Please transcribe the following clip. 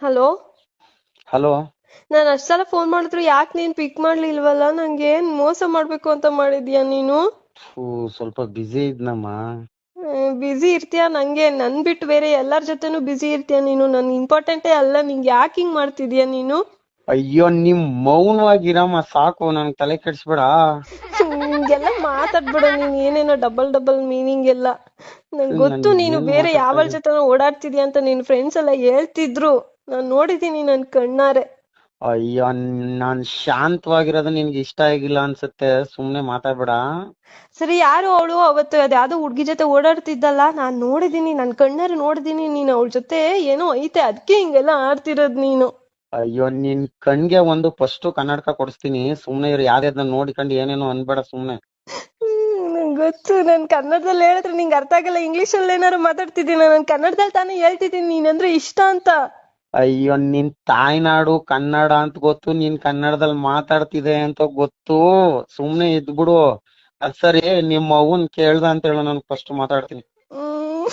Hello. Hello. ನಾನು ಅಷ್ಟ್ ಸಲ ಫೋನ್ ಮಾಡಿದ್ರು ಯಾಕೆ ನೀನ್ ಪಿಕ್ ಮಾಡ್ಲಿಲ್ವಲ್ಲ? ನಂಗೆ ಏನ್ ಮೋಸ ಮಾಡ್ಬೇಕು ಅಂತ ಮಾಡಿದ್ಯಾ ನೀನು? ಸ್ವಲ್ಪ ಬಿಸಿ ಇದ್ನಮ್ಮ. ಬಿಸಿ ಇರ್ತೀಯ? ನಂಗೆ ನನ್ ಬಿಟ್ಟು ಬೇರೆ ಎಲ್ಲಾರ್ ಜೊತೆನೂ ಬಿಸಿ ಇರ್ತೀಯ ನೀನು. ನನ್ ಇಂಪಾರ್ಟೆಂಟೇ ಅಲ್ಲ, ನಿಂಗೆ ಯಾಕೆ ಹಿಂಗ್ ಮಾಡ್ತಿದ್ಯಾ ನೀನು? ಅಯ್ಯೋ ನಿಮ್ ಮೌನವಾಗಿರಮ್ಮ ಸಾಕು, ನನ್ಗ್ ತಲೆ ಕೆಡ್ಸ್ಬೇಡ. ಹಿಂಗೆಲ್ಲ ಮಾತಾಡ್ಬಿಡು ನೀನ್, ಏನೇನೋ ಡಬಲ್ ಡಬಲ್ ಮೀನಿಂಗ್ ಎಲ್ಲ. ನಂಗೆ ನನ್ ಗೊತ್ತು ನೀನು ಏನ್ ಬೇರೆ ಮಾತಾಡ್ತಾ ಯಾವಳ ಇದೀಯ? ಜೊತೆ ಓಡಾಡ್ತಿದ್ಯಾ ಅಂತ ನಿನ್ ಫ್ರೆಂಡ್ಸ್ ಎಲ್ಲ ಹೇಳ್ತಿದ್ರು. ನಾನ್ ನೋಡಿದೀನಿ ನನ್ ಕಣ್ಣಾರೆ. ಅಯ್ಯೋ ನಾನ್ ಶಾಂತವಾಗಿರೋದು ನಿನ್ಗೆ ಇಷ್ಟ ಆಗಿಲ್ಲ ಅನ್ಸುತ್ತೆ, ಸುಮ್ನೆ ಮಾತಾಡ್ಬೇಡ. ಸರಿ, ಯಾರು ಅವಳು? ಅವತ್ತು ಅದ್ಯಾವ್ದೋ ಹುಡ್ಗಿ ಜೊತೆ ಓಡಾಡ್ತಿದ್ದಲ್ಲ, ನಾನ್ ನೋಡಿದೀನಿ, ನನ್ ಕಣ್ಣಾರೆ ನೋಡಿದೀನಿ. ನೀನ್ ಅವಳ ಜೊತೆ ಏನೋ ಐತೆ, ಅದಕ್ಕೆ ಹಿಂಗೆಲ್ಲ ಆಡ್ತಿರೋದ್ ನೀನು. ಅಯ್ಯೋ ನಿನ್ ಕಣ್ಗೆ ಒಂದು ಫಸ್ಟ್ ಕನ್ನಡಕ ಕೊಡಿಸ್ತೀನಿ, ಸುಮ್ನೆ ಇರು. ಯಾವ್ದಾದ್ನ ನೋಡಿಕೊಂಡು ಏನೇನೋ ಅನ್ಬೇಡ ಸುಮ್ನೆ. ನಂಗ್ ಗೊತ್ತು, ನನ್ ಕನ್ನಡದಲ್ಲಿ ಹೇಳಿದ್ರೆ ನಿಂಗೆ ಅರ್ಥ ಆಗಲ್ಲ. ಇಂಗ್ಲಿಷ್ ಅಲ್ಲಿ ಏನಾರು ಮಾತಾಡ್ತಿದ್ದೀನಿ, ನಾನು ಕನ್ನಡದಲ್ಲಿ ತಾನೇ ಹೇಳ್ತಿದ್ದೀನಿ ನೀನಂದ್ರೆ ಇಷ್ಟ ಅಂತ. ಅಯ್ಯೋ ನಿನ್ ತಾಯ್ನಾಡು ಕನ್ನಡ ಅಂತ ಗೊತ್ತು, ನೀನ್ ಕನ್ನಡದಲ್ಲಿ ಮಾತಾಡ್ತಿದೆ ಅಂತ ಗೊತ್ತು. ಸುಮ್ನೆ ಇದ್ಬಿಡು. ಅದ್ ಸರಿ, ನಿಮ್ ಅವ್ವನ್ ಕೇಳ್ದ ಅಂತ ಹೇಳು, ನಾನು ಫಸ್ಟ್ ಮಾತಾಡ್ತೀನಿ. ಹ್ಮ್